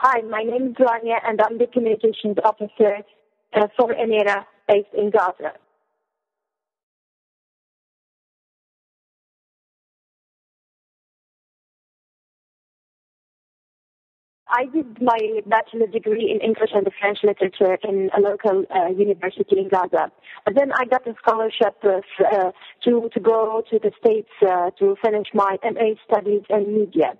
Hi, my name is Rania, and I'm the communications officer for ANERA based in Gaza. I did my bachelor degree in English and French literature in a local university in Gaza. But then I got a scholarship to go to the States to finish my MA studies in media.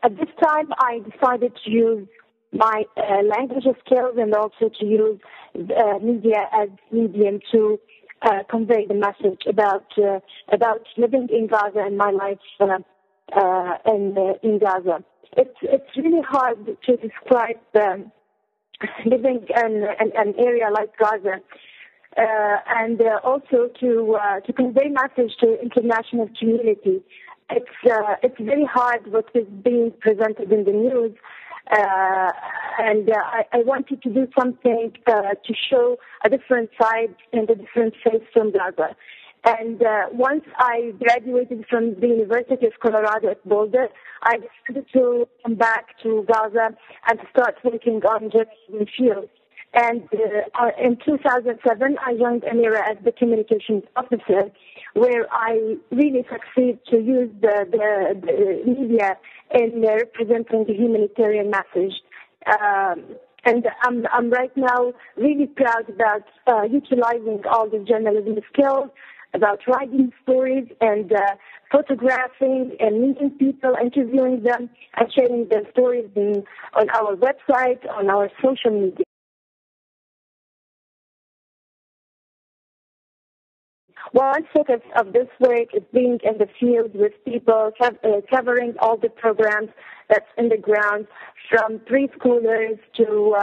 At this time, I decided to use my language skills and also to use media as medium to convey the message about living in Gaza and my life in Gaza. It's really hard to describe living in an area like Gaza, and also to convey message to international community. It's very hard what is being presented in the news, and I wanted to do something to show a different side and a different face from Gaza. And once I graduated from the University of Colorado at Boulder, I decided to come back to Gaza and start working on journalism field. And in 2007, I joined ANERA as the communications officer, where I really succeed to use the media in representing the humanitarian message. And I'm right now really proud about utilizing all the journalism skills, about writing stories and photographing and meeting people, interviewing them, and sharing their stories on our website, on our social media. One focus of this work is being in the field with people, covering all the programs that's in the ground, from preschoolers to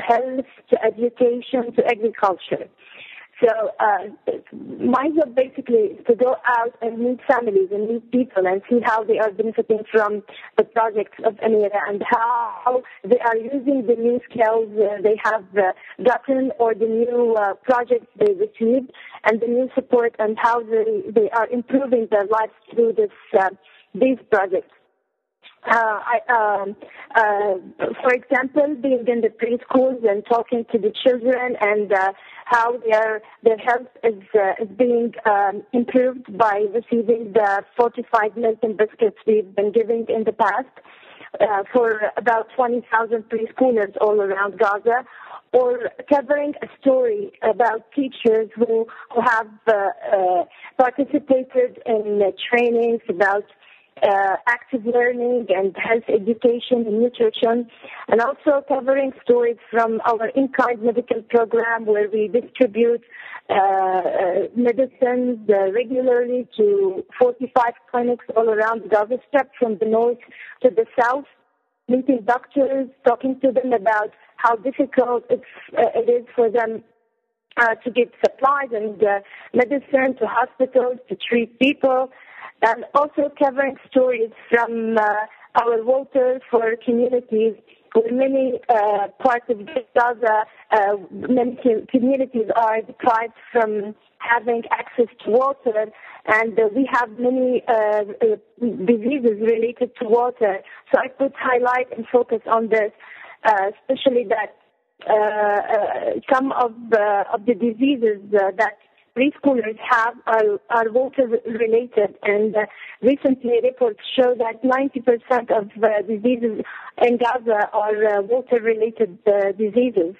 health, to education, to agriculture. So my job basically is to go out and meet families and meet people and see how they are benefiting from the projects of ANERA and how they are using the new skills they have gotten or the new projects they received and the new support and how they are improving their lives through these projects. For example, being in the preschools and talking to the children and how their health is being improved by receiving the fortified milk and biscuits we've been giving in the past for about 20,000 preschoolers all around Gaza, or covering a story about teachers who have participated in trainings about active learning and health education and nutrition, and also covering stories from our in-kind medical program where we distribute medicines regularly to 45 clinics all around Gaza Strip from the north to the south, meeting doctors, talking to them about how difficult it is for them to get supplies and medicine to hospitals to treat people, and also covering stories from our Water for communities, where many parts of Gaza, many communities are deprived from having access to water, and we have many diseases related to water. So I could highlight and focus on this, especially that some of the diseases that preschoolers have are water related, and recently reports show that 90% of diseases in Gaza are water related diseases.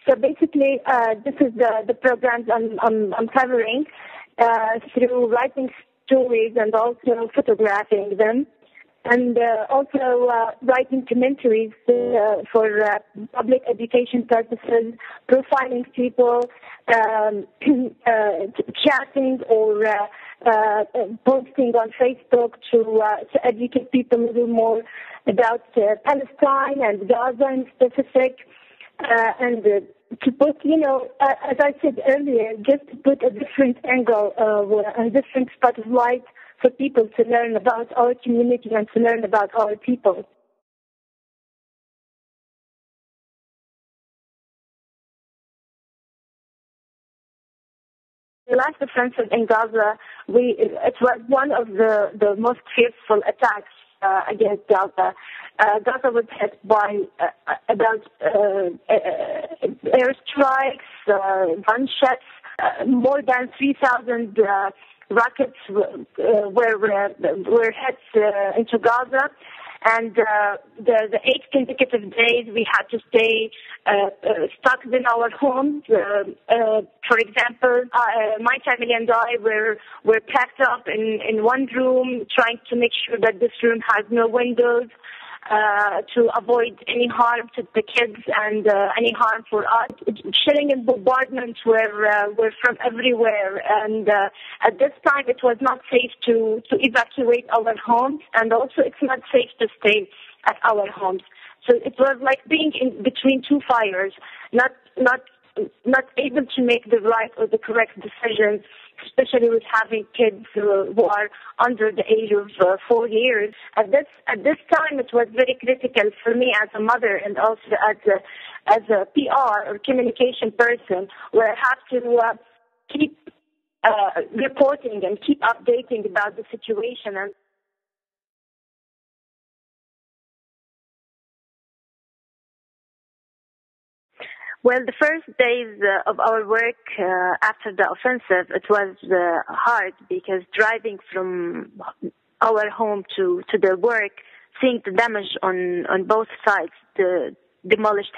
So basically, this is the programs I'm covering through writing stories and also photographing them, and also writing commentaries for public education purposes, profiling people, chatting or posting on Facebook to educate people a little more about Palestine and Gaza in specific, and to put, as I said earlier, just to put a different angle, a different spot of light for people to learn about our community and to learn about our people. The last offensive in Gaza, it was one of the most fearful attacks against Gaza. Gaza was hit by about airstrikes, gunshots. More than 3,000 rockets were hit into Gaza. And the 8 consecutive days we had to stay stuck in our homes. For example, my family and I were packed up in one room, trying to make sure that this room has no windows, to avoid any harm to the kids and any harm for us. Shelling and bombardments were from everywhere, and at this time it was not safe to evacuate our homes, and also it's not safe to stay at our homes. So it was like being in between two fires, not able to make the right or the correct decisions, especially with having kids who are under the age of 4 years. At this time, it was very critical for me as a mother and also as a PR or communication person, where I have to keep reporting and keep updating about the situation. And well, the first days of our work after the offensive, it was hard because driving from our home to the work, seeing the damage on both sides, the demolished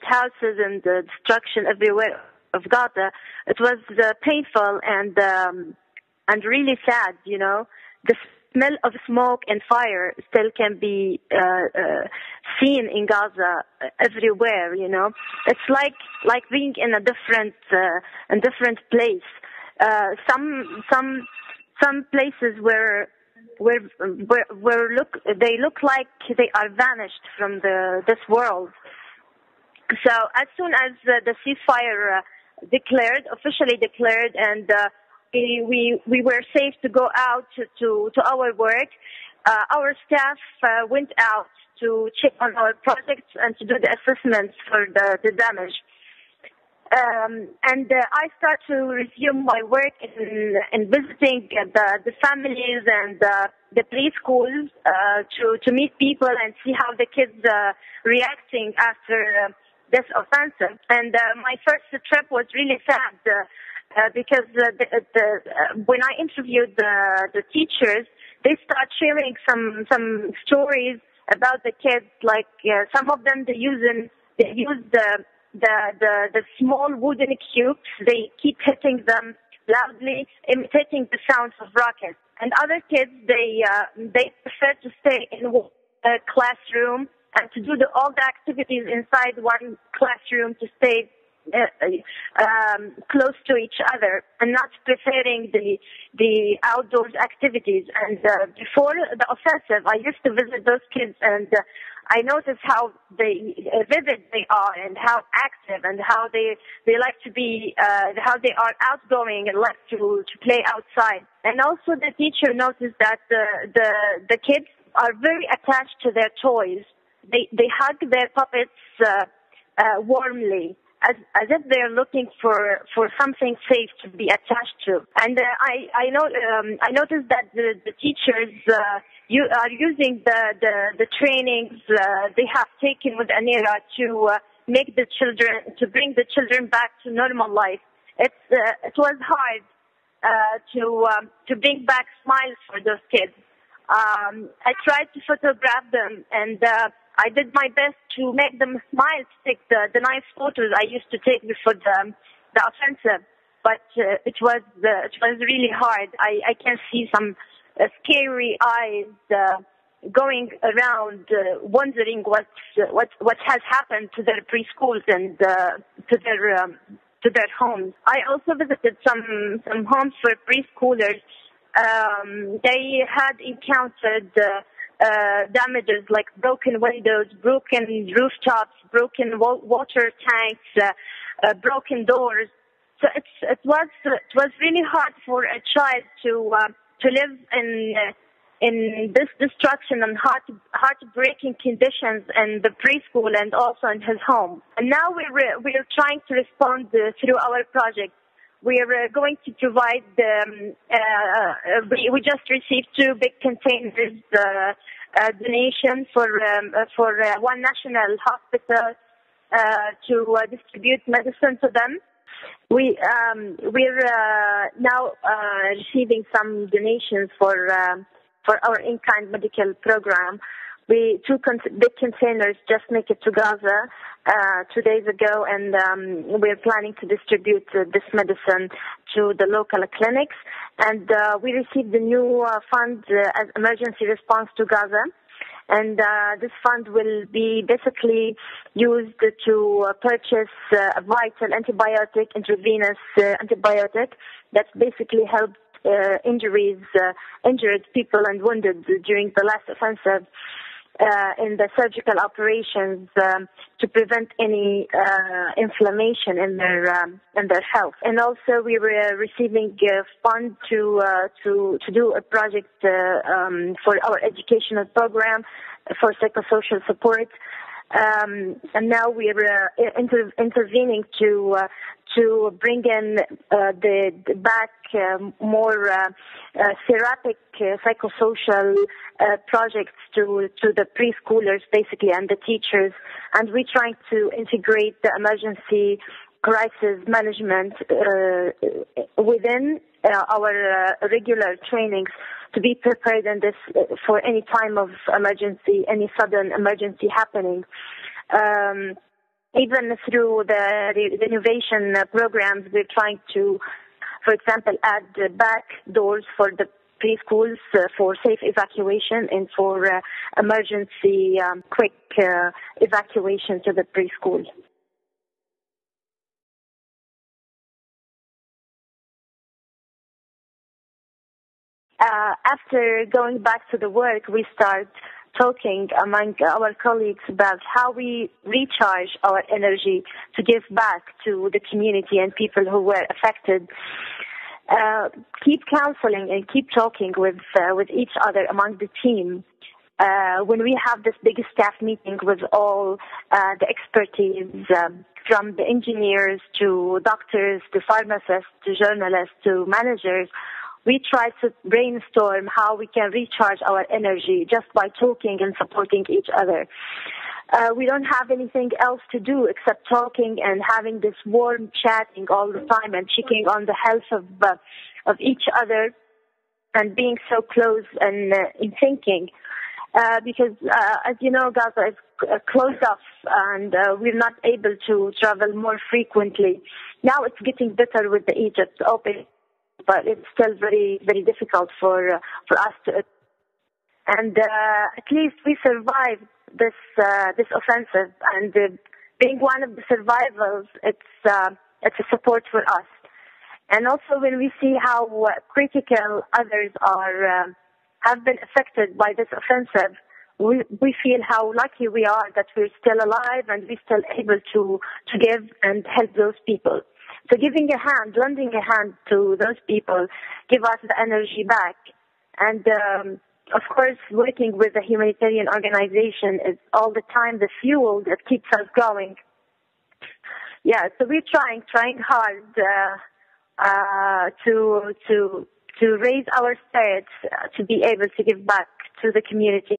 houses and the destruction everywhere of Gaza, it was painful and really sad. You know, the smell of smoke and fire still can be seen in Gaza everywhere. You know, it's like being in a different place. Some places where they look like they are vanished from this world. So as soon as the ceasefire officially declared, and we were safe to go out to our work, our staff went out to check on our projects and to do the assessments for the damage. And I start to resume my work in visiting the families and the preschools to meet people and see how the kids reacting after this offensive. And my first trip was really sad because when I interviewed the teachers, they start sharing some stories about the kids. Like some of them, they use the small wooden cubes. They keep hitting them loudly, imitating the sounds of rockets. And other kids, they prefer to stay in a classroom and to do all the activities inside one classroom, to stay close to each other and not preferring the outdoors activities. And before the offensive, I used to visit those kids, and I noticed how vivid they are, and how active, and how they like to be, how they are outgoing and like to play outside. And also the teacher noticed that the kids are very attached to their toys. They hug their puppets warmly, as if they're looking for something safe to be attached to. And I noticed that the teachers are using the trainings they have taken with ANERA to make to bring the children back to normal life. It was hard to bring back smiles for those kids. I tried to photograph them, and I did my best to make them smile, to take the nice photos I used to take before the offensive. But it was really hard. I can see some scary eyes going around, wondering what has happened to their preschools and to their homes. I also visited some homes for preschoolers. They had encountered damages like broken windows, broken rooftops, broken water tanks, broken doors. So it was really hard for a child to live in this destruction and heartbreaking conditions in the preschool and also in his home. And now we're trying to respond through our project. We are going to provide we just received 2 big containers donation for one national hospital to distribute medicine to them. We're now receiving some donations for our in-kind medical program. Two big containers just make it to Gaza 2 days ago, and we're planning to distribute this medicine to the local clinics. And we received the new fund as emergency response to Gaza. And this fund will be basically used to purchase a vital antibiotic, intravenous antibiotic, that's basically helped injured people and wounded during the last offensive in the surgical operations to prevent any inflammation in their health. And also we were receiving funds to do a project for our educational program for psychosocial support. And now we're intervening to bring in back more therapeutic psychosocial projects to the preschoolers basically and the teachers, and we're trying to integrate the emergency crisis management within our regular trainings to be prepared in this for any time of emergency, any sudden emergency happening. Even through the renovation programs, we're trying to, for example, add back doors for the preschools for safe evacuation and for emergency quick evacuation to the preschool. After going back to the work, we start talking among our colleagues about how we recharge our energy to give back to the community and people who were affected. Keep counseling and keep talking with each other among the team. When we have this big staff meeting with all the expertise from the engineers to doctors to pharmacists to journalists to managers, we try to brainstorm how we can recharge our energy just by talking and supporting each other. We don't have anything else to do except talking and having this warm chatting all the time and checking on the health of each other and being so close and in thinking. Because, as you know, Gaza is closed off and we're not able to travel more frequently. Now it's getting better with the Egypt opening, but it's still very, very difficult for us to. And at least we survived this offensive, and being one of the survivors, it's a support for us. And also when we see how critical others have been affected by this offensive, we feel how lucky we are that we're still alive and we're still able to give and help those people. So giving a hand, lending a hand to those people, give us the energy back. And of course, working with a humanitarian organization is all the time the fuel that keeps us going. Yeah, so we're trying hard to raise our spirits to be able to give back to the community.